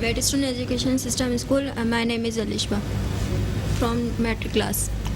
Whetstone Education System School. My name is Alishba from metric class.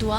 Dua.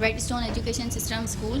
Whetstone Education System School.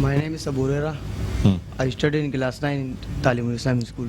My name is Abu Huraira. I study in class 9 in Talimul Islam School.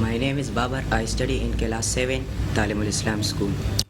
My name is Babar. I study in class 7, Talimul Islam School.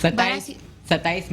27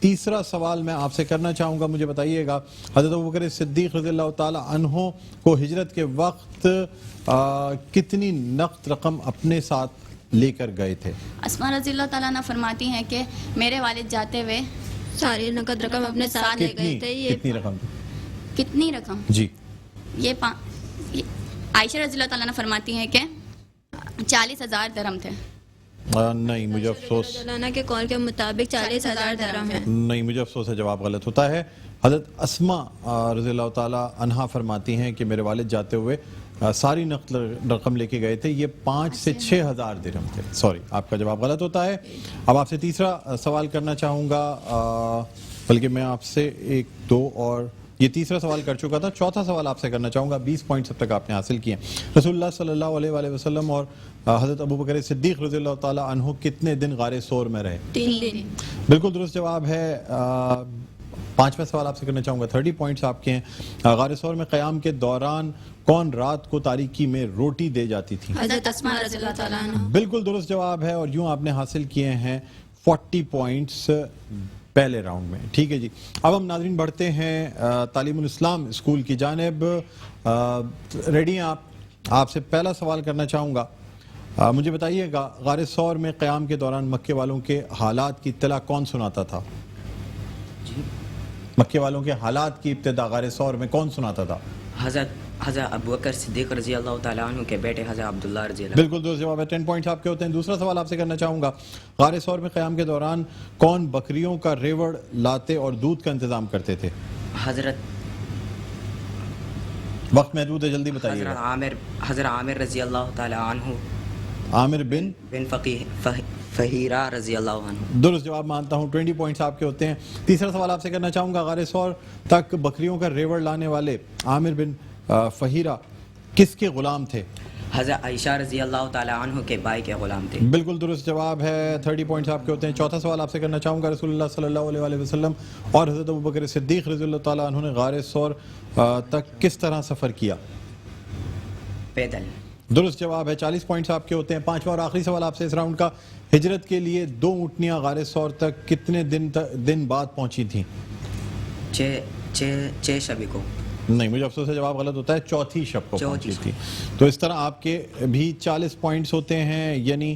تیسرا سوال میں آپ سے کرنا چاہوں گا, مجھے بتائیے گا حضرت ابوبکر صدیق رضی اللہ تعالی عنہ کو ہجرت کے وقت کتنی نقد رقم اپنے ساتھ لے کر گئے تھے؟ اسما رضی اللہ تعالیٰ عنہ فرماتی ہیں کہ میرے والد جاتے ہوئے ساری نقد رقم اپنے ساتھ لے گئے تھے. کتنی رقم؟ کتنی رقم؟ جی یہ عائشہ رضی اللہ تعالیٰ عنہ فرماتی ہیں کہ 40,000 درہم تھے. نہیں, مجھے افسوس, مولانا کے قول کے مطابق 40,000 درہم ہے. نہیں, مجھے افسوس ہے, جواب غلط ہوتا ہے. حضرت اسما رضی اللہ تعالی عنہا فرماتی ہیں کہ میرے والد جاتے ہوئے ساری نقد رقم لے کے گئے تھے, یہ 5 سے 6,000 درہم تھے. سوری, آپ کا جواب غلط ہوتا ہے. اب آپ سے تیسرا سوال کرنا چاہوں گا, بلکہ میں آپ سے 1 2 اور یہ تیسرا سوال کر چکا تھا. چوتھا سوال آپ سے کرنا چاہوں گا. 20 پوائنٹس اب تک آپ نے حاصل کیے. رسول اللہ صلی اللہ علیہ وآلہ وسلم اور حضرت ابوبکر صدیق رضی اللہ تعالی عنہ کتنے دن غار ثور میں رہے؟ 3 دن. بالکل درست جواب ہے. پانچواں سوال آپ سے کرنا چاہوں گا. 30 پوائنٹس آپ کے ہیں. غار ثور میں قیام کے دوران کون رات کو تاریکی میں روٹی دے جاتی تھی؟ حضرت اسما رضی اللہ تعالیٰ عنہ. بالکل درست جواب ہے, اور یوں آپ نے حاصل کیے ہیں 40 پوائنٹس پہلے راؤنڈ میں. ٹھیک ہے جی, اب ہم ناظرین بڑھتے ہیں تعلیم الاسلام اسکول کی جانب. ریڈی ہیں آپ؟ آپ سے پہلا سوال کرنا چاہوں گا, مجھے بتائیے گا غار ثور میں قیام کے دوران مکے والوں کے حالات کی اطلاع کون سناتا تھا؟ مکے والوں کے حالات کی ابتدا غار ثور میں کون سناتا تھا؟ حضرت ابوبکر صدیق رضی اللہ تعالیٰ عنہ کے بیٹے حضرت عبداللہ رضی اللہ. بالکل درست جواب ہے. 10 پوائنٹس آپ کے ہوتے ہیں. دوسرا سوال آپ سے کرنا چاہوں گا, غار ثور میں قیام کے دوران کون بکریوں کا ریوڑ لاتے اور دودھ کا انتظام کرتے تھے؟ وقت محدود ہے, جلدی بتائیے. حضرت عامر رضی اللہ تعالیٰ عنہ. عامر بن فہیرہ رضی اللہ عنہ. درست جواب مانتا ہوں. 20 پوائنٹس آپ کے ہوتے ہیں. تیسرا سوال آپ سے کرنا چاہوں گا, غار ثور تک بکریوں کا ریوڑ لانے والے عامر بن فہیرہ کس کے غلام تھے؟ حضرت عائشہ رضی اللہ تعالیٰ عنہ کے بھائی کے غلام تھے. بالکل درست جواب ہے. 30 پوائنٹس آپ کے ہوتے ہیں. چوتھا سوال آپ سے کرنا چاہوں گا, رسول اللہ صلی اللہ علیہ وآلہ وسلم اور حضرت ابوبکر صدیق رضی اللہ تعالیٰ عنہ نے غار ثور تک کس طرح سفر کیا؟ پیدل. درست جواب ہے. 40 پوائنٹس آپ کے ہوتے ہیں. پانچواں اور آخری سوال آپ سے اس راؤنڈ کا, ہجرت کے لیے 2 اونٹنیاں غار ثور تک کتنے دن بعد پہنچی تھیں؟ 6 شب کو. نہیں, مجھے افسوس ہے, جواب غلط ہوتا ہے. چوتھی شب کو پہنچی تھی. تو اس طرح آپ کے بھی 40 پوائنٹس ہوتے ہیں. یعنی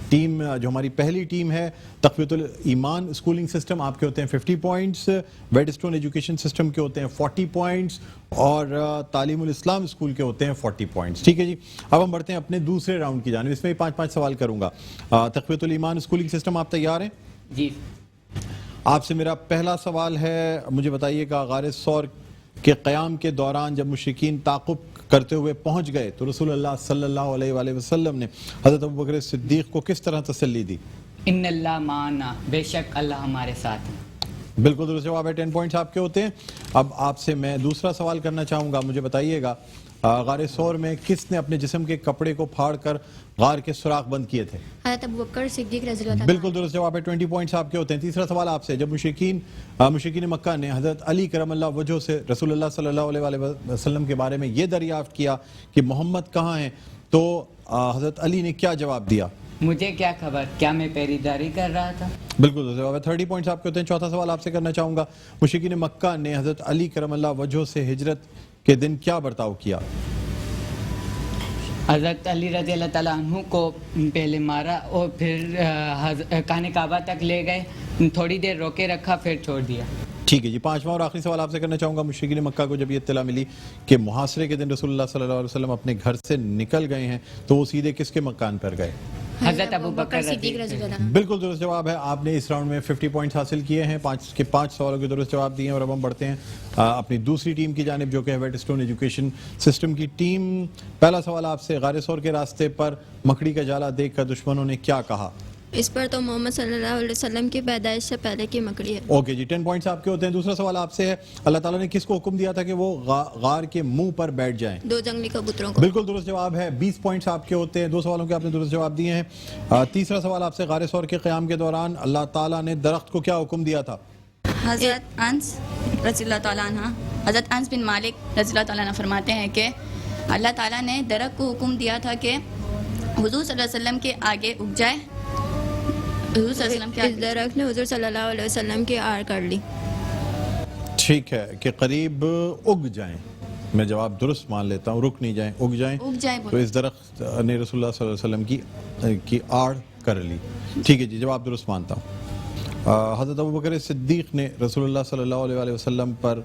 ٹیم جو ہماری پہلی ٹیم ہے تقویت الایمان اسکولنگ سسٹم, آپ کے ہوتے ہیں 50 پوائنٹس. ویڈ اسٹون ایجوکیشن سسٹم کے ہوتے ہیں 40 پوائنٹس, اور تعلیم الاسلام اسکول کے ہوتے ہیں 40 پوائنٹس. ٹھیک ہے جی, اب ہم بڑھتے ہیں اپنے دوسرے راؤنڈ کی جانب. اس میں 5 سوال کروں گا. تقویت الایمان اسکولنگ سسٹم, آپ تیار ہیں؟ جی. آپ سے میرا پہلا سوال ہے, مجھے بتائیے گا غار ثور کے قیام کے دوران جب مشرکین تعاقب کرتے ہوئے پہنچ گئے تو رسول اللہ صلی اللہ علیہ وآلہ وسلم نے حضرت ابوبکر صدیق کو کس طرح تسلی دی؟ ان اللہ معنا, بے شک اللہ ہمارے ساتھ ہے. بالکل درست جواب ہے. 10 پوائنٹس آپ کے ہوتے ہیں. اب آپ سے میں دوسرا سوال کرنا چاہوں گا, مجھے بتائیے گا غار ثور میں کس نے اپنے جسم کے کپڑے کو پھاڑ کر غار کے سوراخ بند کیے تھے؟ حضرت ابوبکر صدیق رضی اللہ تعالیٰ. بالکل درست جواب ہے. 20 پوائنٹس آپ کے ہوتے ہیں. تیسرا سوال آپ سے, جب مشرکین مکہ نے حضرت علی کرم اللہ وجہہ سے رسول اللہ صلی اللہ علیہ وآلہ وسلم کے بارے میں یہ دریافت کیا کہ محمد کہاں ہیں, تو حضرت علی نے کیا جواب دیا؟ مجھے کیا خبر, کیا میں پیریداری کر رہا تھا. بالکل درست جواب ہے. 30 پوائنٹس آپ کے ہوتے ہیں. چوتھا سوال آپ سے کرنا چاہوں گا, مشرکین مکہ نے حضرت علی کرم اللہ وجہہ سے ہجرت کے دن کیا برتاؤ کیا؟ حضرت علی رضی اللہ تعالیٰ عنہ کو پہلے مارا اور پھر خانہ کعبہ تک لے گئے, تھوڑی دیر روکے رکھا, پھر چھوڑ دیا. ٹھیک ہے جی. 5واں اور آخری سوال آپ سے کرنا چاہوں گا, مشرکین مکہ کو جب یہ اطلاع ملی کہ محاصرے کے دن رسول اللہ صلی اللہ علیہ وسلم اپنے گھر سے نکل گئے ہیں تو وہ سیدھے کس کے مکان پر گئے؟ حضرت ابوبکر صدیق رضی اللہ عنہ. بالکل درست جواب ہے. آپ نے اس راؤنڈ میں 50 پوائنٹس حاصل کیے ہیں. 5 سوالوں کے درست جواب دیے ہیں. اور اب ہم بڑھتے ہیں اپنی دوسری ٹیم کی جانب جو کہ ویڈ اسٹون ایجوکیشن سسٹم کی ٹیم. پہلا سوال آپ سے, غار ثور کے راستے پر مکڑی کا جالا دیکھ کر دشمنوں نے کیا کہا؟ اس پر تو محمد صلی اللہ علیہ وسلم کی پیدائش سے پہلے کی مکڑی ہے. اوکے جی, 10 پوائنٹس آپ کے ہوتے ہیں. دوسرا سوال آپ سے ہے, اللہ تعالیٰ نے کس کو حکم دیا تھا کہ وہ غار کے منہ پر بیٹھ جائیں؟ 2 جنگلی کبوتروں کو. بالکل درست جواب ہے. 20 پوائنٹس آپ کے ہوتے ہیں. 2 سوالوں کے آپ نے درست جواب دیے ہیں. تیسرا سوال آپ سے, غار ثور کے قیام کے دوران اللہ تعالیٰ نے درخت کو کیا حکم دیا تھا؟ حضرت انس رضی اللہ تعالیٰ عنہ, حضرت انس بن مالک رضی اللہ تعالیٰ عنہ فرماتے ہیں کہ اللہ تعالیٰ نے درخت کو حکم دیا تھا کہ حضور صلی اللہ علیہ وسلم کے آگے اگ جائے, حضور صلی اللہ علیہ وسلم کیا اس درخت نے حضور صلی اللہ علیہ وسلم کی آڑ کر لی. ٹھیک ہے کہ قریب اگ جائیں. میں جواب درست مان لیتا ہوں, رک نہیں جائیں, اگ جائیں. تو اس درخت نے رسول اللہ صلی اللہ علیہ وسلم کی آڑ کر لی. ٹھیک ہے جی, جواب درست مانتا ہوں. حضرت ابوبکر صدیق نے رسول اللہ صلی اللہ علیہ وسلم پر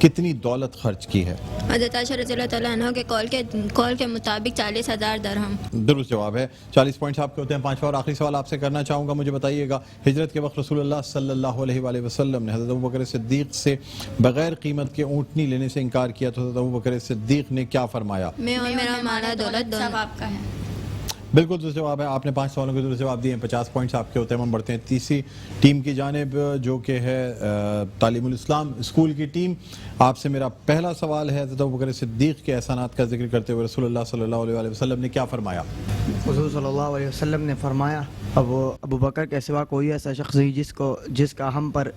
کتنی دولت خرچ کی ہے؟ حضرت عائشہ رضی اللہ تعالیٰ عنہ کے قول کے مطابق 40,000 درہم. درست جواب ہے. 40 پوائنٹس آپ کے ہوتے ہیں. پانچواں اور آخری سوال آپ سے کرنا چاہوں گا. مجھے بتائیے گا, ہجرت کے وقت رسول اللہ صلی اللہ علیہ وآلہ وسلم نے حضرت ابوبکر صدیق سے بغیر قیمت کے اونٹنی لینے سے انکار کیا تو حضرت ابوبکر صدیق نے کیا فرمایا؟ میں اور میرا مالا دولت سب دونوں. آپ کا ہے. بالکل درست جواب ہے. آپ نے 5 سوالوں کے درست جواب دیے ہیں. 50 پوائنٹس آپ کے ہوتے ہیں. ہم بڑھتے ہیں تیسری ٹیم کی جانب, جو کہ ہے تعلیم الاسلام اسکول کی ٹیم. آپ سے میرا پہلا سوال ہے, حضرت ابوبکر صدیق کے احسانات کا ذکر کرتے ہوئے رسول اللہ صلی اللہ علیہ وآلہ وسلم نے کیا فرمایا؟ حضور صلی اللہ علیہ وسلم نے فرمایا, ابو بکر کے سوا کوئی ایسا شخص نہیں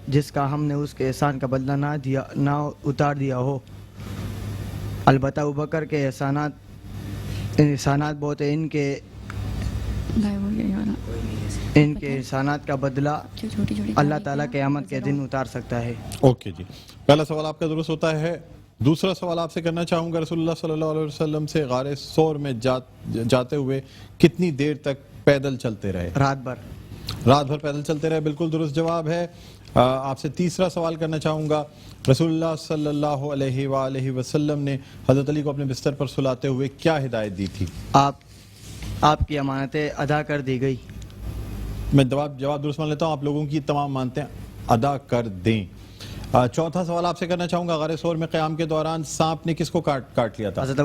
جس کا ہم نے اس کے احسان کا بدلہ نہ اتار دیا ہو. البتہ ابو بکر کے احسانات بہت ہیں. ان کے احسانات کا بدلہ اللہ تعالیٰ قیامت کے دن اتار سکتا ہے. اوکے جی, پہلا سوال آپ کا درست ہوتا ہے. دوسرا سوال آپ سے کرنا چاہوں گا, رسول اللہ صلی اللہ علیہ وسلم سے غار ثور میں جاتے ہوئے کتنی دیر تک پیدل چلتے رہے؟ رات بھر پیدل چلتے رہے. بالکل درست جواب ہے. آپ سے تیسرا سوال کرنا چاہوں گا, رسول اللہ صلی اللہ علیہ وآلہ وسلم نے حضرت علی کو اپنے بستر پر سلاتے ہوئے کیا ہدایت دی تھی؟ آپ کی امانتیں ادا کر دی گئی. میں جواب درست مان لیتا ہوں. آپ لوگوں کی تمام مانتیں ادا کر دیں. چوتھا سوال آپ سے کرنا چاہوں گا, غار ثور میں قیام کے دوران سانپ نے کس کو کاٹ لیا تھا؟ حضرت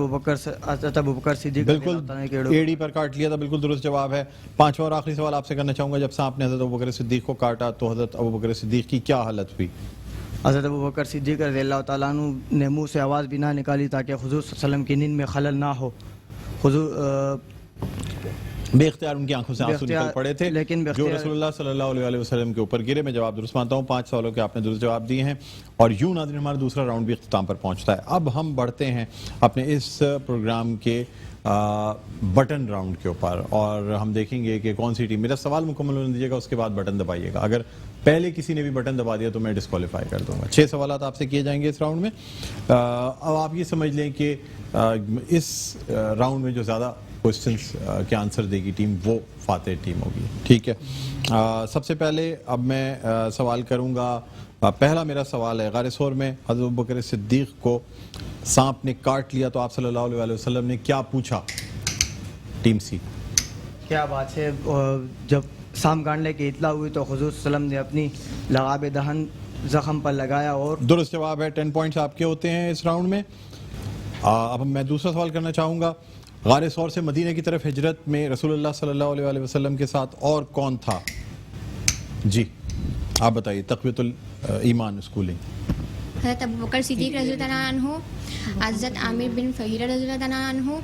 ابوبکر صدیق بالکل ایڑی پر کاٹ لیا تھا. بالکل درست جواب ہے. پانچواں اور آخری سوال آپ سے کرنا چاہوں گا, جب سانپ نے حضرت ابوبکر صدیق کو کاٹا تو حضرت ابوبکر صدیق کی کیا حالت ہوئی؟ حضرت ابوبکر صدیق رضی اللہ تعالیٰ عنہ نے منہ سے آواز بھی نہ نکالی تاکہ حضور صلی اللہ علیہ وسلم کی نیند میں خلل نہ ہو. حضور بے اختیار ان کی آنکھوں سے آنسو نکل پڑے تھے جو رسول اللہ صلی اللہ علیہ وسلم کے اوپر گرے. میں جواب درست مانتا ہوں. 5 سوالوں کے آپ نے درست جواب دیے ہیں, اور یوں ناظرین ہمارا دوسرا راؤنڈ بھی اختتام پر پہنچتا ہے. اب ہم بڑھتے ہیں اپنے اس پروگرام کے بٹن راؤنڈ کے اوپر, اور ہم دیکھیں گے کہ کون سی ٹیم. میرا سوال مکمل ہونے دیجیے گا, اس کے بعد بٹن دبائیے گا. اگر پہلے کسی نے بھی بٹن دبا دیا تو میں ڈسکوالیفائی کر دوں گا. 6 سوالات آپ سے کیے جائیں گے اس راؤنڈ میں. اب آپ یہ سمجھ لیں کہ اس راؤنڈ میں جو زیادہ کوسچنس کے آنسر دے گی ٹیم, وہ فاتح ٹیم ہوگی. ٹھیک ہے, سب سے پہلے اب میں سوال کروں گا. پہلا میرا سوال ہے, غار ثور میں حضرت ابوبکر صدیق کو سانپ نے کاٹ لیا تو آپ صلی اللہ علیہ وسلم نے کیا پوچھا؟ Team C. کیا بات ہے, جب سانپ کاٹنے کی اطلاع ہوئی تو حضور صلی اللہ علیہ وسلم نے اپنی لغاب دہن زخم پر لگایا. اور درست جواب ہے. 10 پوائنٹس آپ کے ہوتے ہیں اس راؤنڈ میں. اب میں دوسرا سوال کرنا چاہوں گا, غار ثور سے مدینہ کی طرف ہجرت میں رسول اللہ صلی اللہ علیہ وسلم کے ساتھ اور کون تھا؟ جی آپ بتائیے. تقویت الایمان اسکولنگ. حضرت ابوبکر صدیق رضی اللہ تعالیٰ عنہ, حضرت عامر بن فہیرہ رضی اللہ تعالیٰ عنہ,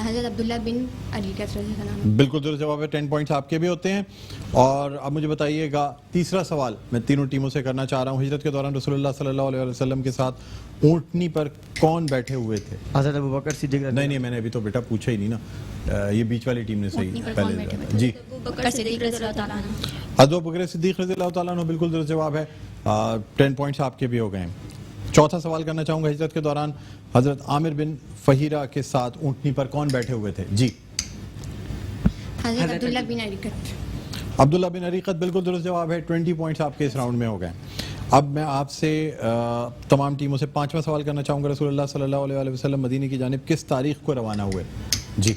حضرت عبداللہ بن عریقۃ رضی اللہ عنہ. بالکل درست جواب ہے. 10 پوائنٹس آپ کے بھی ہوتے ہیں. اور اب مجھے بتائیے گا, تیسرا سوال میں تینوں ٹیموں سے کرنا چاہ رہا ہوں, ہجرت کے دوران رسول اللہ صلی اللہ علیہ وسلم کے ساتھ اونٹنی پر کون بیٹھے ہوئے تھے؟ حضرت ابوبکر صدیق. نہیں, میں نے ابھی تو بیٹا پوچھا ہی نہیں نا, یہ بیچ والی ٹیم نے صحیح پہلے. جی ابوبکر صدیق رضی اللہ تعالیٰ عنہ. حضرت ابوبکر صدیق رضی اللہ تعالیٰ عنہ بالکل درست جواب ہے. 10 پوائنٹس آپ کے بھی ہو گئے ہیں. چوتھا سوال کرنا چاہوں گا, ہجرت کے دوران حضرت عامر بن فہیرہ کے ساتھ اونٹنی پر کون بیٹھے ہوئے تھے؟ جی حضرت عبداللہ بن عریقۃ. عبداللہ بن عریقۃ بالکل درست جواب ہے. 20 پوائنٹس آپ کے اس راؤنڈ میں ہو گئے. اب میں آپ سے تمام ٹیموں سے 5واں سوال کرنا چاہوں گا, رسول اللہ صلی اللہ علیہ وسلم مدینہ کی جانب کس تاریخ کو روانہ ہوئے؟ جی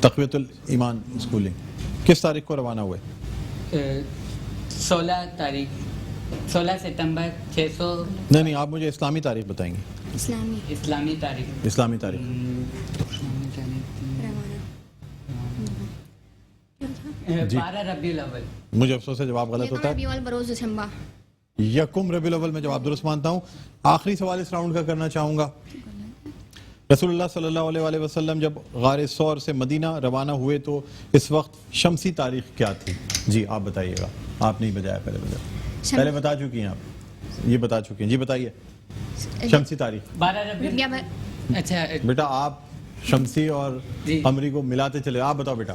تقویت الایمان اسکولنگ, کس تاریخ کو روانہ ہوئے؟ 16 ستمبر 600. نہیں, آپ مجھے اسلامی تاریخ بتائیں گے. اسلامی تاریخ 12 ربیع الاول. مجھے افسوس ہے جواب غلط ہوتا ہے. ربیع الاول بروز دسمبر. یکم ربیع الاول میں جواب درست مانتا ہوں. آخری سوال اس راؤنڈ کا کرنا چاہوں گا, رسول اللہ صلی اللہ علیہ وسلم جب غار ثور سے مدینہ روانہ ہوئے تو اس وقت شمسی تاریخ کیا تھی؟ جی آپ بتائیے گا. آپ نہیں بجایا, پہلے بتا چکی ہیں آپ, یہ بتا چکے ہیں. جی بتائیے شمسی تاریخ. 12 ربیع. اچھا بیٹا آپ شمسی اور قمری کو ملاتے چلے. آپ بتاؤ بیٹا.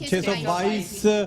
622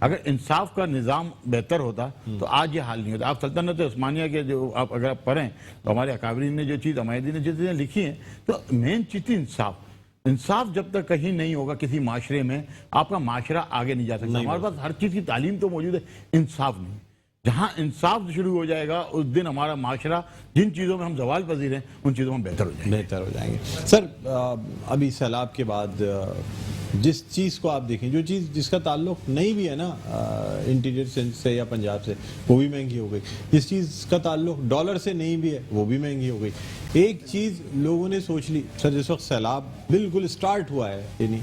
اگر انصاف کا نظام بہتر ہوتا تو آج یہ حال نہیں ہوتا. آپ سلطنت عثمانیہ کے جو اگر آپ پڑھیں تو ہمارے اکابرین نے جو چیز عمائدی نے جو چیزیں لکھی ہیں تو مین چیز تھی انصاف. انصاف جب تک کہیں نہیں ہوگا کسی معاشرے میں آپ کا معاشرہ آگے نہیں جا سکتا. ہمارے پاس ہر چیز کی تعلیم تو موجود ہے, انصاف نہیں. جہاں انصاف شروع ہو جائے گا اس دن ہمارا معاشرہ جن چیزوں میں ہم زوال پذیر ہیں ان چیزوں میں بہتر ہو جائیں گے. سر ابھی سیلاب کے بعد جس چیز کو آپ دیکھیں, جو چیز جس کا تعلق نہیں بھی ہے نا انٹیریئر سندھ سے یا پنجاب سے, وہ بھی مہنگی ہو گئی. جس چیز کا تعلق ڈالر سے نہیں بھی ہے وہ بھی مہنگی ہو گئی. ایک چیز لوگوں نے سوچ لی سر, جس وقت سیلاب بالکل اسٹارٹ ہوا ہے, یعنی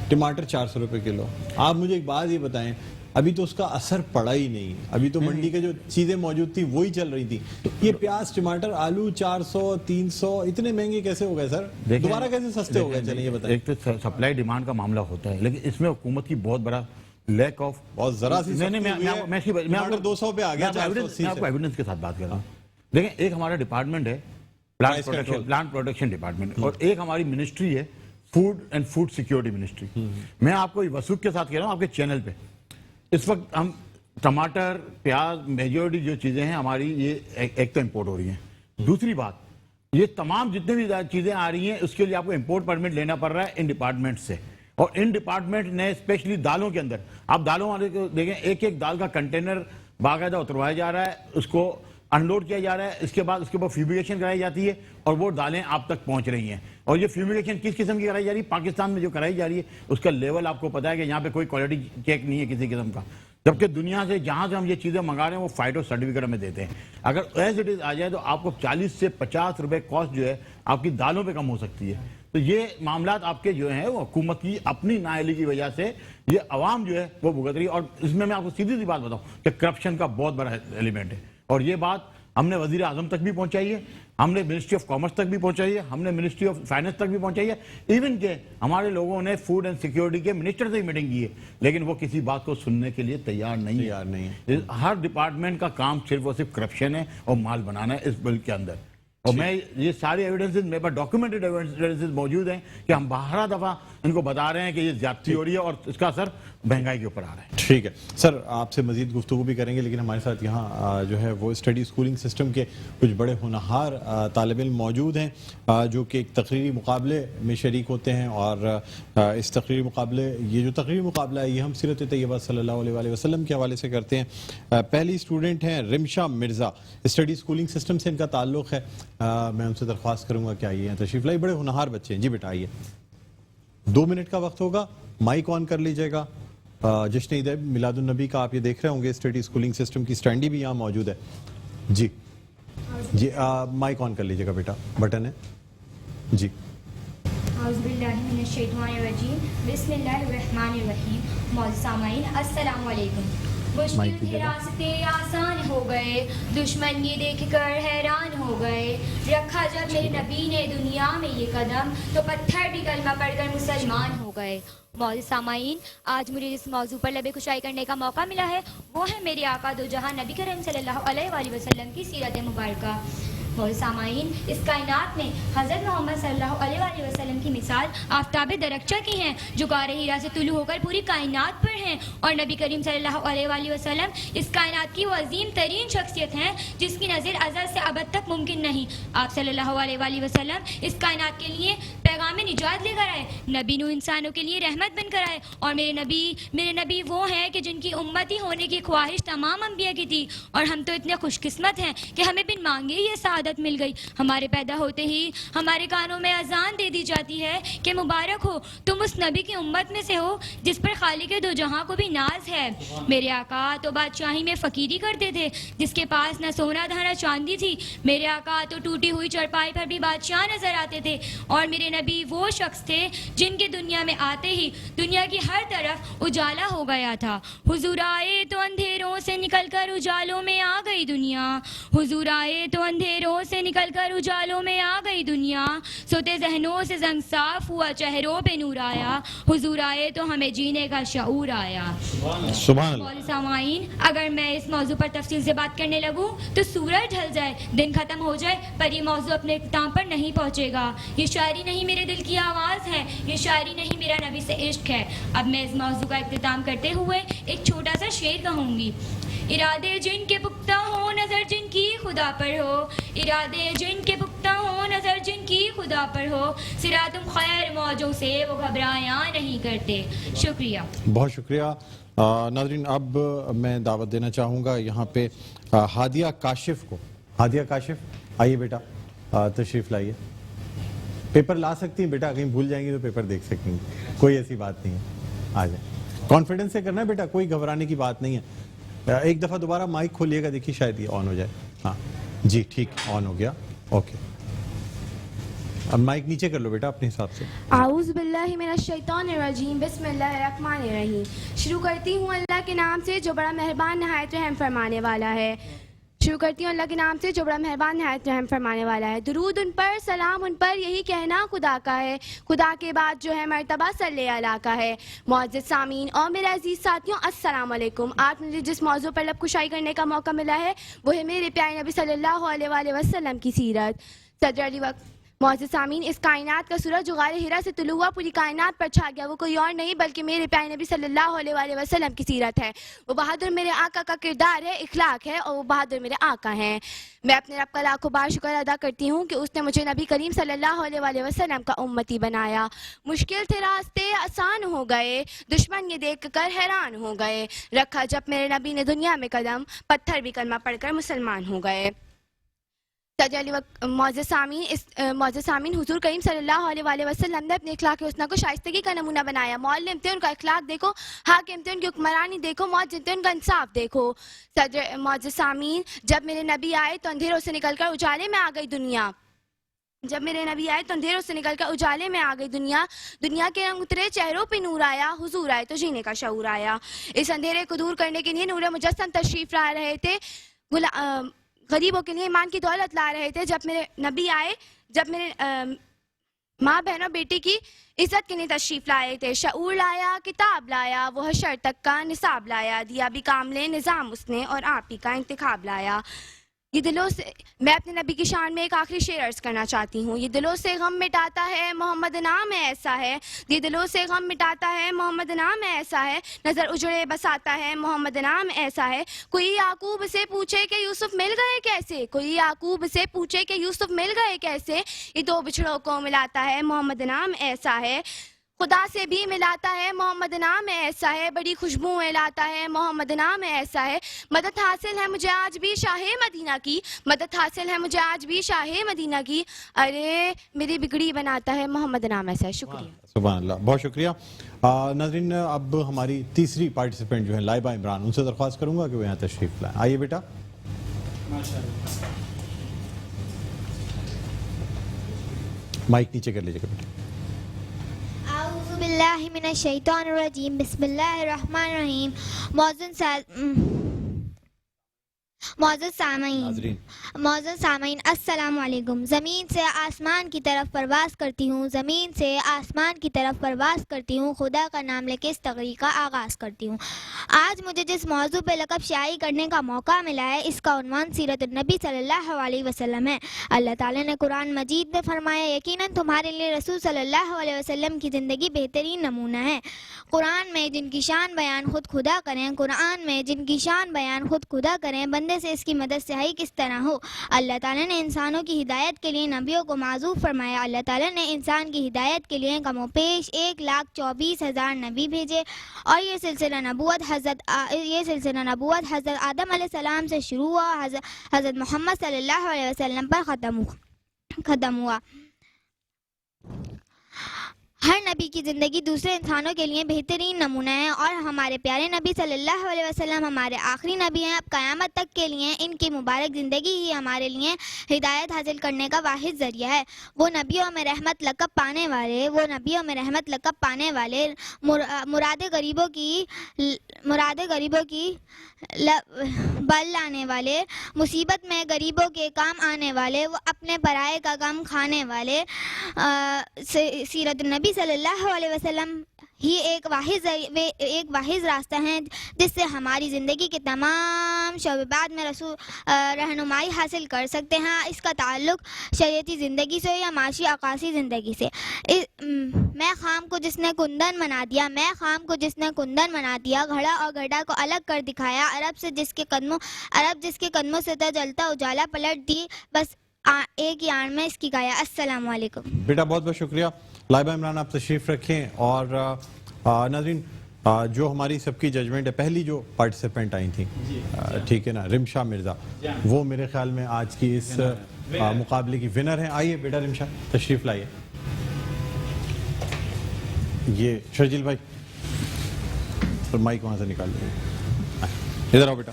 ٹماٹر 400 روپے کلو. آپ مجھے ایک بات یہ بتائیں, ابھی تو اس کا اثر پڑا ہی نہیں, ابھی تو منڈی کے جو چیزیں موجود تھی وہی چل رہی تھی. یہ پیاز, ٹماٹر, آلو 400 300 اتنے مہنگے کیسے ہو گئے سر؟ دوبارہ کیسے سستے ہو گئے؟ چلیں یہ بتائیں. ایک تو سپلائی ڈیمانڈ کا معاملہ ہوتا ہے, لیکن اس میں حکومت کی بہت بڑا لیک آف بہت ذرا سی ٹماٹر 200 پہ آ گیا. میں آپ کو ایویڈنس کے ساتھ بات کر رہا ہوں. دیکھیں ایک ہمارا ڈپارٹمنٹ ہے پلانٹ پروڈکشن ڈپارٹمنٹ, اور ایک ہماری منسٹری ہے food and food security ministry. میں آپ کو وثوق کے ساتھ کہہ رہا ہوں آپ کے چینل پہ. اس وقت ہم ٹماٹر, پیاز, میجورٹی جو چیزیں ہیں ہماری یہ ایک تو امپورٹ ہو رہی ہیں. دوسری بات, یہ تمام جتنے بھی چیزیں آ رہی ہیں اس کے لیے آپ کو امپورٹ پرمٹ لینا پڑ رہا ہے ان ڈپارٹمنٹ سے. اور ان ڈپارٹمنٹ نے اسپیشلی دالوں کے اندر, آپ دالوں والے کو دیکھیں, ایک دال کا کنٹینر باقاعدہ اتروایا جا رہا ہے, اس کو انلوڈ کیا جا رہا ہے, اس کے بعد اس کے اوپر فیومیگیشن کرائی جاتی ہے اور وہ دالیں آپ تک پہنچ رہی ہیں. اور یہ فیومیگیشن کس قسم کی کرائی جا رہی ہے؟ پاکستان میں جو کرائی جا رہی ہے اس کا لیول آپ کو پتا ہے کہ یہاں پہ کوئی کوالٹی چیک نہیں ہے کسی قسم کا. جبکہ دنیا سے جہاں سے ہم یہ چیزیں منگا رہے ہیں وہ فائٹو سرٹیفکیٹ ہمیں دیتے ہیں. اگر ایز اٹ از آ جائے تو آپ کو 40 سے 50 روپے کاسٹ جو ہے آپ کی دالوں پہ کم ہو سکتی ہے. تو یہ معاملات آپ کے جو ہیں وہ حکومت کی اپنی نااہلی کی وجہ سے یہ عوام جو ہے وہ بھگت رہی ہے. اور اس میں آپ کو سیدھی سی بات بتاؤں کہ کرپشن کا بہت بڑا ایلیمنٹ ہے, اور یہ بات ہم نے وزیر اعظم تک بھی پہنچائی ہے, ہم نے منسٹری آف کامرس تک بھی پہنچائی ہے, ہم نے منسٹری آف فائنانس تک بھی پہنچائی ہے. ایون کہ ہمارے لوگوں نے فوڈ اینڈ سیکیورٹی کے منسٹر سے میٹنگ کی ہے, لیکن وہ کسی بات کو سننے کے لیے تیار نہیں ہے. ہر ڈپارٹمنٹ کا کام صرف اور صرف کرپشن ہے اور مال بنانا ہے اس بل کے اندر. اور میں یہ سارے ایویڈنسز میرے پاس ڈاکیومنٹڈ ایویڈنسز موجود ہیں کہ ہم 12 دفعہ ان کو بتا رہے ہیں کہ یہ زیادتی ہو رہی ہے اور اس کا اثر مہنگائی کے اوپر آ رہا ہے. ٹھیک ہے سر, آپ سے مزید گفتگو بھی کریں گے, لیکن ہمارے ساتھ یہاں جو ہے وہ اسٹڈی اسکولنگ سسٹم کے کچھ بڑے ہونہار طالب علم موجود ہیں جو کہ ایک تقریری مقابلے میں شریک ہوتے ہیں. اور اس تقریری مقابلے, یہ جو تقریری مقابلہ ہے یہ ہم سیرت طیبہ صلی اللہ علیہ وآلہ وسلم کے حوالے سے کرتے ہیں. پہلی اسٹوڈنٹ ہیں Rimsha Mirza, study schooling system سے ان کا تعلق ہے. میں ان سے درخواست کروں گا کہ آئیے, تشریف لائیے, بڑے ہونہار بچے ہیں. جی بیٹا آئیے, 2 منٹ کا وقت ہوگا, مائک آن کر لیجئے گا. جشن عید میلاد النبی کا آپ یہ دیکھ رہے ہوں گے, اسٹڈی اسکولنگ سسٹم کی سٹینڈی بھی یہاں موجود ہے. جی جی مائک آن کر لیجئے گا بیٹا, بٹن ہے. جی اعوذ باللہ من الشیطان الرجیم, بسم اللہ الرحمن الرحیم. معزز سامعین السلام علیکم. مشکل تھے راستے آسان ہو گئے, دشمن یہ دیکھ کر حیران ہو گئے. رکھا جب میرے نبی نے دنیا میں یہ قدم تو پتھر بھی کلمہ پڑھ کر مسلمان ہو گئے. معزز سامعین, آج مجھے جس موضوع پر لب کشائی کرنے کا موقع ملا ہے وہ ہے میرے آقا دو جہاں نبی کریم صلی اللہ علیہ وآلہ وسلم کی سیرت مبارکہ. معزز سامعین, اس کائنات میں حضرت محمد صلی اللہ علیہ وآلہ وسلم کی مثال آفتاب درخچہ کی ہیں جو غار ہیرا سے طلوع ہو کر پوری کائنات پر ہیں, اور نبی کریم صلی اللہ علیہ وآلہ وسلم اس کائنات کی وہ عظیم ترین شخصیت ہیں جس کی نظر ازل سے ابد تک ممکن نہیں. آپ صلی اللہ علیہ وآلہ وسلم اس کائنات کے لیے پیغام نجات لے کر آئے, نبی نو انسانوں کے لیے رحمت بن کر آئے. اور میرے نبی وہ ہیں کہ جن کی امتی ہونے کی خواہش تمام انبیاء کی تھی, اور ہم تو اتنے خوش قسمت ہیں کہ ہمیں بن مانگے یہ سعادت مل گئی. ہمارے پیدا ہوتے ہی ہمارے کانوں میں اذان دے دی جاتی ہے کہ مبارک ہو تم اس نبی کی امت میں سے ہو جس پر خالق دو جہاں کو بھی ناز ہے. میرے آقا تو بادشاہی میں فقیری کرتے تھے, جس کے پاس نہ سونا تھا نہ چاندی تھی. میرے آقا تو ٹوٹی ہوئی چرپائی پر بھی بادشاہ نظر آتے تھے. اور میرے نبی وہ شخص تھے جن کے دنیا میں آتے ہی دنیا کی ہر طرف اجالا ہو گیا تھا. حضور آئے تو اندھیروں سے نکل کر اجالوں میں آ گئی دنیا. حضور آئے تو اندھیروں ذہنوں سے نکل کر اجالوں میں آ گئی دنیا, سوتے ذہنوں سے زنگ صاف ہوا, چہروں پہ نور آیا, حضور آئے تو ہمیں جینے کا شعور آیا. سبحان اللہ. سامعین, اگر میں اس موضوع پر تفصیل سے بات کرنے لگوں تو سورج ڈھل جائے, دن ختم ہو جائے, پر یہ موضوع اپنے اختتام پر نہیں پہنچے گا. یہ شاعری نہیں میرے دل کی آواز ہے, یہ شاعری نہیں میرا نبی سے عشق ہے. اب میں اس موضوع کا اختتام کرتے ہوئے ایک چھوٹا سا شعر کہوں گی. ارادے جن کے پختہ ہو, نظر جن کی خدا پر ہو, ارادے جن کے پختہ ہو, نظر جن کی خدا پر ہو, صراط خیر موجوں سے وہ گھبرایا نہیں کرتے. شکریہ. بہت شکریہ. ناظرین, اب میں دعوت دینا چاہوں گا یہاں پہ ہادیہ کاشف کو. ہادیہ کاشف, آئیے بیٹا, تشریف لائیے. پیپر لا سکتی ہیں بیٹا, کہیں بھول جائیں گی تو پیپر دیکھ سکیں گی, کوئی ایسی بات نہیں ہے. آ جائیں, کانفیڈنس سے کرنا ہے بیٹا, کوئی گھبرانے کی بات نہیں ہے. ایک دفعہ دوبارہ مائک کھولیے گا, دیکھیے شاید یہ آن ہو جائے. ہاں جی ٹھیک, آن ہو گیا. اوکے, اب مائک نیچے کر لو بیٹا اپنے حساب سے. اعوذ باللہ من الشیطان الرجیم, بسم اللہ الرحمن الرحیم. شروع کرتی ہوں اللہ کے نام سے جو بڑا مہربان نہایت رحم فرمانے والا ہے. شروع کرتی ہوں اللہ کے نام سے جو بڑا مہربان نہایت رحم فرمانے والا ہے. درود ان پر, سلام ان پر, یہی کہنا خدا کا ہے. خدا کے بعد جو ہے مرتبہ صلی اللہ کا ہے. معزز سامعین اور میرے عزیز ساتھیوں, السلام علیکم. آج مجھے جس موضوع پر لب کشائی کرنے کا موقع ملا ہے وہ ہے میرے پیارے نبی صلی اللہ علیہ وآلہ وسلم کی سیرت. صدر علی وقت معزز سامعین, اس کائنات کا سورج جو غار ہرا سے طلوع ہوا پوری کائنات پر چھا گیا, وہ کوئی اور نہیں بلکہ میرے پیارے نبی صلی اللہ علیہ وآلہ وسلم کی سیرت ہے. وہ بہادر میرے آقا کا کردار ہے, اخلاق ہے, اور وہ بہادر میرے آقا ہیں. میں اپنے رب کا لاکھوں بار شکر ادا کرتی ہوں کہ اس نے مجھے نبی کریم صلی اللہ علیہ وآلہ وسلم کا امتی بنایا. مشکل تھے راستے آسان ہو گئے, دشمن یہ دیکھ کر حیران ہو گئے. رکھا جب میرے نبی نے دنیا میں قدم, پتھر بھی کلمہ پڑھ کر مسلمان ہو گئے. معزز سامعین, حضور کریم صلی اللہ علیہ وآلہ وسلم نے اپنے اخلاق حسنہ کو شائستگی کا نمونہ بنایا. معلم تھے, ان کا اخلاق دیکھو. حاکم تھے, ان کی حکمرانی دیکھو. معجز تھے, ان کا انصاف دیکھو. معزز سامعین, جب میرے نبی آئے تو اندھیروں سے نکل کر اجالے میں آ گئی دنیا. جب میرے نبی آئے تو اندھیروں سے نکل کر اجالے میں آ گئی دنیا. دنیا کے رنگ اترے, چہروں پہ نور آیا. حضور آئے تو جینے کا شعور آیا. اس اندھیرے کو دور کرنے کے لیے نور مجسم تشریف لا رہے تھے. غریبوں کے لیے ایمان کی دولت لا رہے تھے. جب میرے نبی آئے, جب میرے ماں بہنوں بیٹی کی عزت کے لیے تشریف لائے تھے. شعور لایا, کتاب لایا, وہ حشر تک کا نصاب لایا. دیا بھی کاملے نظام اس نے, اور آپ ہی کا انتخاب لایا. یہ دلوں سے, میں اپنے نبی کی شان میں ایک آخری شعر عرض کرنا چاہتی ہوں. یہ دلوں سے غم مٹاتا ہے محمد نام ایسا ہے. یہ دلوں سے غم مٹاتا ہے محمد نام ایسا ہے. نظر اجڑے بساتا ہے محمد نام ایسا ہے. کوئی یعقوب سے پوچھے کہ یوسف مل گئے کیسے. کوئی یعقوب سے پوچھے کہ یوسف مل گئے کیسے. یہ دو بچھڑوں کو ملاتا ہے محمد نام ایسا ہے. خدا سے بھی ملاتا ہے محمد نام ایسا ہے. بڑی خوشبوئیں لاتا ہے محمد نام ایسا ہے. مدد حاصل ہے مجھے آج بھی شاہ مدینہ کی. مدد حاصل ہے مجھے آج بھی شاہ مدینہ کی. ارے میری بگڑی بناتا ہے محمد نام ایسا ہے. شکریہ. سبحان اللہ, بہت شکریہ. ناظرین, اب ہماری تیسری پارٹیسپینٹ جو ہے لائبہ عمران, ان سے درخواست کروں گا کہ وہ یہاں تشریف لائیں. آئیے بیٹا. مائک نیچے کر لیجیے گا بیٹا. اعوذ باللہ من الشیطان الرجیم, بسم اللہ الرحمن الرحیم. معزز سامعین, السلام علیکم. زمین سے آسمان کی طرف پرواز کرتی ہوں, زمین سے آسمان کی طرف پرواز کرتی ہوں. خدا کا نام لے کے اس تقریر کا آغاز کرتی ہوں. آج مجھے جس موضوع پہ لقب شائع کرنے کا موقع ملا ہے, اس کا عنوان سیرت النبی صلی اللہ علیہ وسلم ہے. اللہ تعالیٰ نے قرآن مجید میں فرمایا, یقیناً تمہارے لیے رسول صلی اللہ علیہ وسلم کی زندگی بہترین نمونہ ہے. قرآن میں جن کی شان بیان خود خدا کریں, قرآن میں جن کی شان بیان خود خدا کریں, بندے سے اس کی مدد سے ہی کس طرح ہو. اللہ تعالیٰ نے انسانوں کی ہدایت کے لیے نبیوں کو معذوف فرمایا. اللہ تعالیٰ نے انسان کی ہدایت کے لیے کم و بیش 1,24,000 نبی بھیجے, اور یہ سلسلہ نبوت حضرت آدم علیہ السلام سے شروع ہوا, حضرت محمد صلی اللہ علیہ وسلم پر ختم ہوا. ہر نبی کی زندگی دوسرے انسانوں کے لیے بہترین نمونہ ہے اور ہمارے پیارے نبی صلی اللہ علیہ وسلم ہمارے آخری نبی ہیں. اب قیامت تک کے لیے ان کی مبارک زندگی ہی ہمارے لیے ہدایت حاصل کرنے کا واحد ذریعہ ہے. وہ نبیوں میں رحمت لقب پانے والے مراد غریبوں کی بل لانے والے, مصیبت میں غریبوں کے کام آنے والے, وہ اپنے پرائے کا غم کھانے والے. سیرت النبی صلی اللہ علیہ وسلم ہی ایک واحد راستہ ہے جس سے ہماری زندگی کے تمام شعبات میں رہنمائی حاصل کر سکتے ہیں. اس کا تعلق شریعتی زندگی سے یا معاشی عکاسی زندگی سے. میں خام کو جس نے کندن بنا دیا, گھڑا اور گھڑا کو الگ کر دکھایا, عرب جس کے قدموں سے جلتا اجالا پلٹ دی, بس ایک ہی آن میں اس کی گایا. السلام علیکم. بیٹا بہت بہت شکریہ. لائبہ عمران آپ تشریف رکھیں. اور ناظرین, جو ہماری سب کی ججمنٹ ہے, پہلی جو پارٹیسپینٹ آئی تھیں, ٹھیک ہے نا, رمشا مرزا, وہ میرے خیال میں آج کی اس مقابلے کی ونر ہیں. آئیے بیٹا رمشا تشریف لائیے. یہ شرجیل بھائی مائک وہاں سے نکال لیں, ادھر آؤ بیٹا.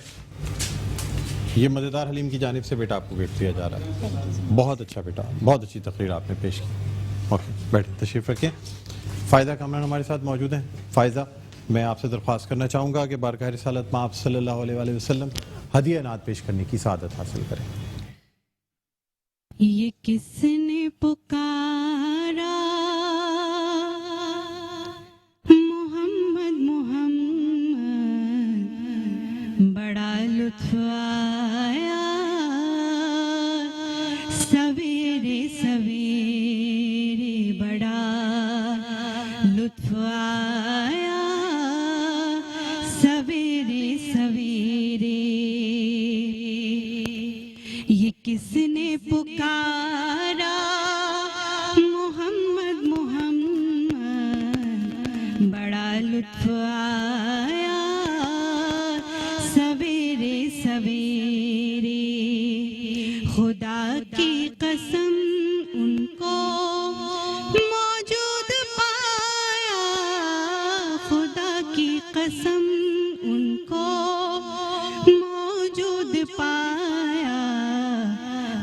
یہ مزیدار حلیم کی جانب سے بیٹا آپ کو گفٹ دیا جا رہا ہے. بہت اچھا بیٹا, بہت اچھی تقریر آپ نے پیش کی. اوکے بیٹھے, تشریف رکھیں. فائزہ کامران ہمارے ساتھ موجود ہیں. فائزہ, میں آپ سے درخواست کرنا چاہوں گا کہ بارگاہ رسالت آپ صلی اللہ علیہ وسلم ہدیہ نعت پیش کرنے کی سعادت حاصل کریں. یہ کس نے پکارا محمد محمد, بڑا لطف آیا سویرے سویرے, بڑا لطف آیا سویرے سویرے. یہ کس نے پکارا محمد محمد, بڑا لطف آیا سویرے سویرے. خدا کی قسم ان کو موجود پایا, خدا کی قسم ان کو موجود پایا,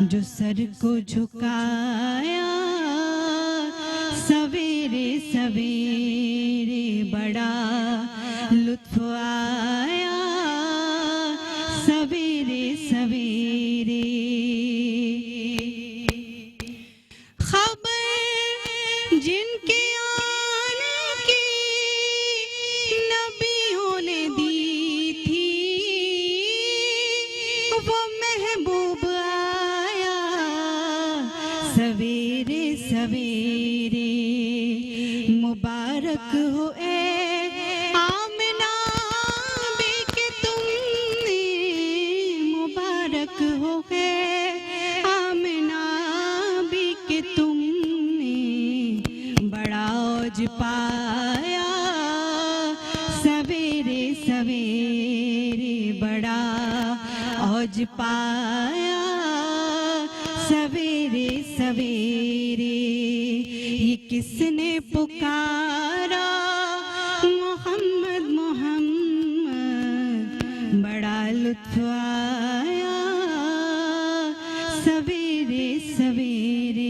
جو سر کو جھکایا سویرے سویرے, بڑا لطف آیا سویرے سویرے. خبر جن کے آنے کی نبیوں نے دی تھی, وہ محبوب آیا سویرے سویرے. مبارک ہو اے آمنہ بی کہ تم نے, مبارک ہو اے آمنہ بی کہ تم نے, بڑا اوج پایا سویرے سویرے, بڑا اوج پایا سویرے سویرے. یہ کس نے پکارا محمد محمد, بڑا لطف آیا سویرے سویرے.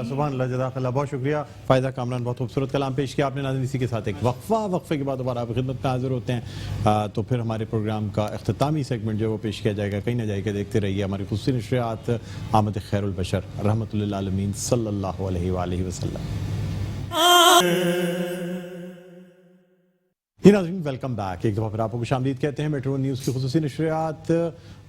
سبحان اللہ, جزاک اللہ, بہت شکریہ. فائزہ کامران, بہت خوبصورت کلام پیش کیا آپ نے. ناظرین, اسی کے ساتھ ایک وقفے کے بعد دوبارہ آپ کی خدمت میں حاضر ہوتے ہیں. تو پھر ہمارے پروگرام کا اختتامی سیگمنٹ جو وہ پیش کیا جائے گا. کہیں نہ جائے کہ دیکھتے رہیے ہماری خصوصی نشریات آمد خیر البشر رحمت للعالمین صلی اللہ علیہ وآلہ وسلم. ناظرین, ویلکم بیک. ایک دفعہ پھر آپ کو خوش آمدید کہتے ہیں. میٹرو نیوز کی خصوصی نشریات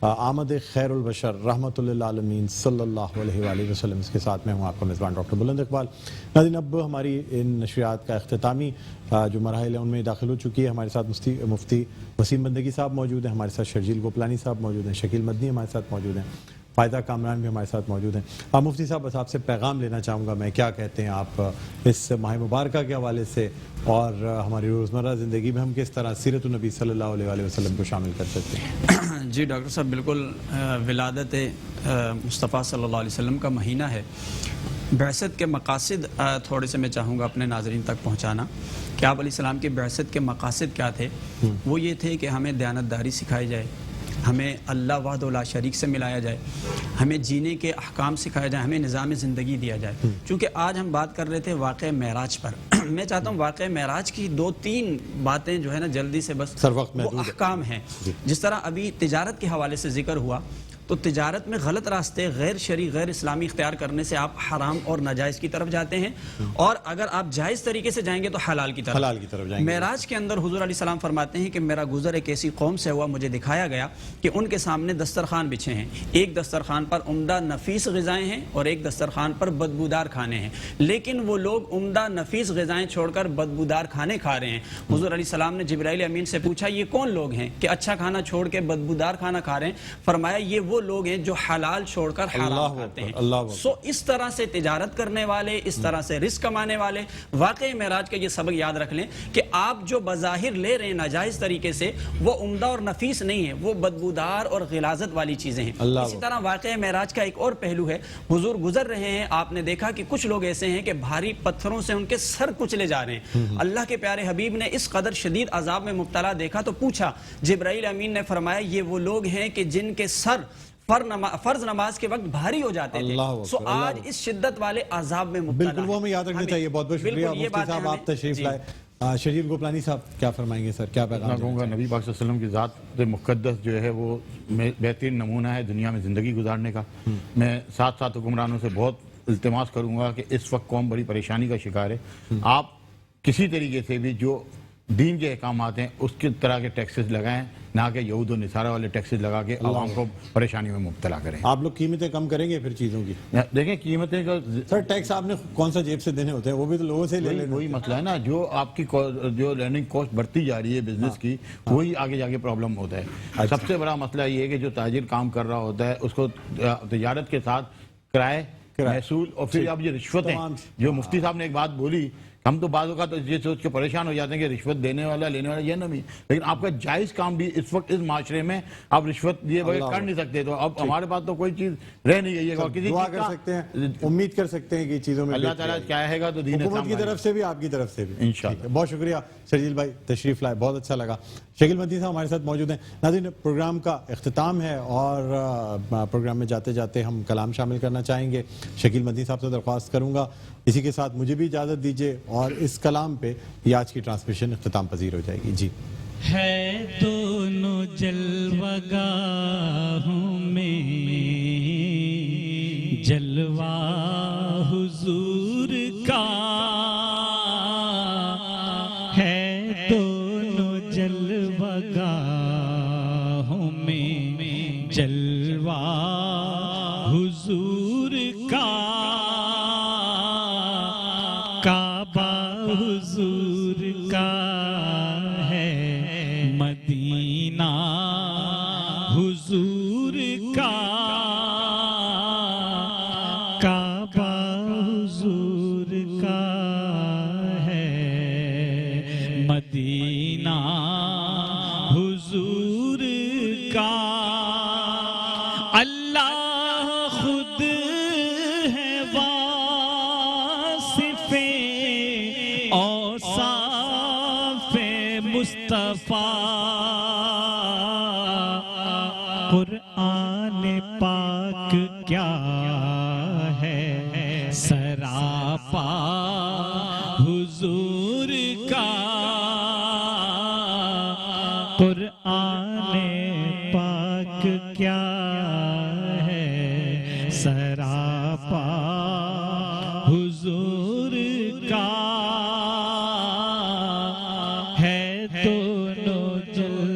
آمد خیر البشر رحمت للعالمین صلی اللہ علیہ وآلہ وسلم, اس کے ساتھ میں ہوں آپ کا میزبان ڈاکٹر بلند اقبال. ناظرین, اب ہماری ان نشریات کا اختتامی جو مراحل ہیں ان میں داخل ہو چکی ہے. ہمارے ساتھ مفتی وسیم بندگی صاحب موجود ہیں, ہمارے ساتھ شرجیل گوپلانی صاحب موجود ہیں, شکیل مدنی ہمارے ساتھ موجود ہیں, فائدہ کامران بھی ہمارے ساتھ موجود ہیں. مفتی صاحب, بس آپ سے پیغام لینا چاہوں گا میں, کیا کہتے ہیں آپ اس ماہ مبارکہ کے حوالے سے, اور ہماری روزمرہ زندگی میں ہم کس طرح سیرت النبی صلی اللہ علیہ وسلم کو شامل کر سکتے ہیں؟ جی ڈاکٹر صاحب, بالکل ولادت مصطفیٰ صلی اللہ علیہ وسلم کا مہینہ ہے, بعثت کے مقاصد تھوڑے سے میں چاہوں گا اپنے ناظرین تک پہنچانا کہ آپ علیہ السلام کے بعثت کے مقاصد کیا تھے. وہ یہ تھے کہ ہمیں دیانتداری سکھائی جائے, ہمیں اللہ وحدہ لا شریک سے ملایا جائے, ہمیں جینے کے احکام سکھائے جائیں, ہمیں نظام زندگی دیا جائے. چونکہ آج ہم بات کر رہے تھے واقعہ معراج پر, میں چاہتا ہوں واقعہ معراج کی 2-3 باتیں جو ہے نا جلدی سے بس وہ احکام ہیں. جس طرح ابھی تجارت کے حوالے سے ذکر ہوا, تو تجارت میں غلط راستے غیر شرعی غیر اسلامی اختیار کرنے سے آپ حرام اور ناجائز کی طرف جاتے ہیں, اور اگر آپ جائز طریقے سے جائیں گے تو حلال کی طرف جائیں گے. معراج کے اندر حضور علیہ السلام فرماتے ہیں کہ میرا گزر ایک ایسی قوم سے ہوا, مجھے دکھایا گیا کہ ان کے سامنے دسترخوان بچھے ہیں, ایک دسترخوان پر عمدہ نفیس غذائیں ہیں اور ایک دسترخوان پر بدبودار کھانے ہیں, لیکن وہ لوگ عمدہ نفیس غذائیں چھوڑ کر بدبودار کھانے کھا رہے ہیں. حضور علیہ السلام نے جبرائیل امین سے پوچھا یہ کون لوگ ہیں کہ اچھا کھانا چھوڑ کے بدبودار کھانا کھا رہے ہیں؟ فرمایا یہ وہ لوگ ہیں جو حلال چھوڑ کر حرام کھاتے ہیں. سو اس طرح سے تجارت کرنے والے, اس طرح سے رزق کمانے والے, واقعی معراج کا یہ سبق یاد رکھ لیں کہ آپ جو بظاہر لے رہے ہیں ناجائز طریقے سے, وہ عمدہ اور نفیس نہیں ہے, وہ بدبودار اور غلاظت والی چیزیں ہیں. اسی طرح واقعہ معراج کا ایک اور پہلو ہے, حضور گزر رہے ہیں, آپ نے دیکھا کہ کچھ لوگ ایسے ہیں کہ بھاری پتھروں سے ان کے سر کچلے جا رہے ہیں. اللہ کے پیارے حبیب نے اس قدر شدید عذاب میں مبتلا دیکھا تو پوچھا, جبرائیل امین نے فرمایا یہ وہ لوگ ہیں کہ جن کے سر فرض نماز کے وقت بھاری ہو جاتے تھے. سو آج اس شدت والے عذاب میں مبتلا. بالکل وہ ہمیں یاد رکھنا چاہیے. بہت بہت شکریہ مفتی صاحب, آپ تشریف لائے. شہید گوپلانی صاحب کیا فرمائیں گے سر, کیا پیغام؟ میں کہوں گا نبی پاک صلی اللہ علیہ وسلم کی ذات مقدس جو ہے وہ بہترین نمونہ ہے دنیا میں زندگی گزارنے کا. میں ساتھ ساتھ حکمرانوں سے بہت التماس کروں گا کہ اس وقت قوم بڑی پریشانی کا شکار ہے. آپ کسی طریقے سے بھی جو دین کے احکامات ہیں اس کی طرح کے ٹیکسز لگائیں, نہ کہ یہود و نصارہ والے ٹیکسز لگا کے عوام کو پریشانی میں مبتلا کریں. آپ لوگ قیمتیں کم کریں گے پھر چیزوں کی؟ دیکھیں قیمتیں کا سر ٹیکس آپ نے کون سا جیب سے دینے ہوتے ہیں, وہ بھی تو لوگوں سے لے لینا. وہی مسئلہ ہے نا, جو آپ کی جو لرننگ کاسٹ بڑھتی جا رہی ہے بزنس کی, وہی آگے جا کے پرابلم ہوتا ہے. سب سے بڑا مسئلہ یہ ہے کہ جو تاجر کام کر رہا ہوتا ہے اس کو تجارت کے ساتھ کرائے محصول اور پھر اب یہ رشوتیں, جو مفتی صاحب نے ایک بات بولی, ہم تو بعض اوقات یہ سوچ کے پریشان ہو جاتے ہیں کہ رشوت دینے والا لینے والا یہ نہیں, لیکن آپ کا جائز کام بھی اس وقت اس معاشرے میں آپ رشوت دیے بغیر کر نہیں سکتے. تو اب ہمارے پاس تو کوئی چیز رہ نہیں گئی ہے, اور کسی دعا کر سکتے ہیں, امید کر سکتے ہیں کہ چیزوں میں اللہ تعالیٰ چاہے گا تو دین اسلام حکومت کی طرف سے بھی آپ کی طرف سے بھی انشاءاللہ. بہت شکریہ شرجیل بھائی, تشریف لائے, بہت اچھا لگا. شکیل مدنی صاحب ہمارے ساتھ موجود ہیں. ناظرین پروگرام کا اختتام ہے اور پروگرام میں جاتے جاتے ہم کلام شامل کرنا چاہیں گے. شکیل مدنی صاحب سے درخواست کروں گا اسی کے ساتھ مجھے بھی اجازت دیجیے, اور اس کلام پہ یہ آج کی ٹرانسمیشن اختتام پذیر ہو جائے گی. جی ہے دونوں جلوہ گاہوں میں جلوہ حضور کا, ہے دونوں جلوہ گاہوں میں جلوہ حضور کا, کعبہ حضور کا ہے, مدینہ حضور کا, کعبہ حضور کا ہے, مدینہ حضور کا. اللہ خود ہے واصف اوصاف مصطفیٰ, قرآن پاک کیا ہے سراپا حضور کا, قرآن پاک کیا ہے سراپا حضور کا, ہے دونوں جلوہ